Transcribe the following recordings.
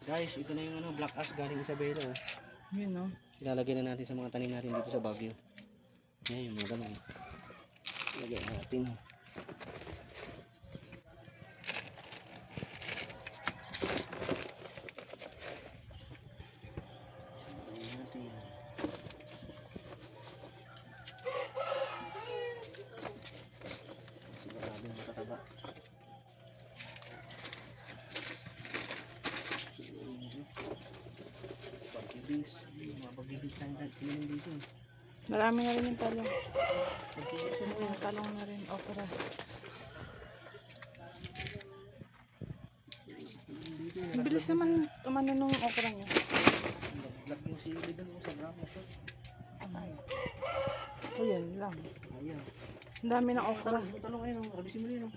Guys, ito na yung ano, black ash galing Isabela. Oh. Yun no. Ilalagay na natin sa mga tanim natin dito sa Baguio. Yan yung mga ganun. Ilagay natin. Sigurado matataba. Pag-ibis. Mga pag-ibis tayo dito. Marami na rin yung talong. Yung talong na rin, okra. Bilis naman umano nung okra nyo. Nag-vlog yung sili doon sa Brahma Shop. O yan lang. Ayan. Ang dami ng okra. Talong ayun, rabisin mo rin.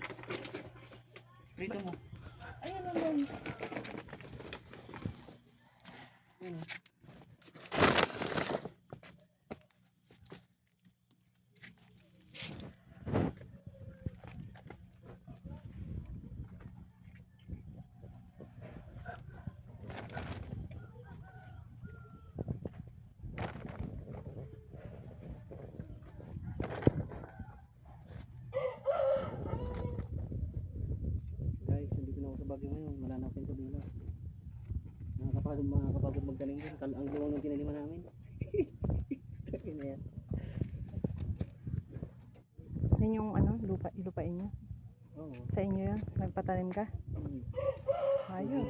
Prito mo. Ayan lang. Ayan. Guys, hindi ko na ako sa Baguio ngayon. Wala na akong sabila. Nakakapagod magtanim din. Ang luwang ng tinaniman namin. Kaya na yan. Yan yung ano, lupain nyo. Oo. Sa inyo yun, nagpatanim ka. Ayos.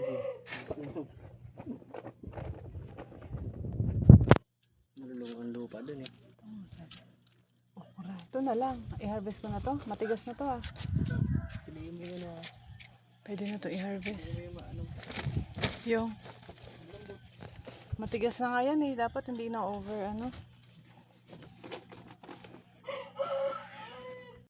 Malulong ang lupa dun eh. Okra. Ito na lang. I-harvest ko na to. Matigas na to ah. Piliin mo yun na. Pwede na to i-harvest. Piliin mo ano. Yung matigas na nga yan eh. Dapat hindi na over ano.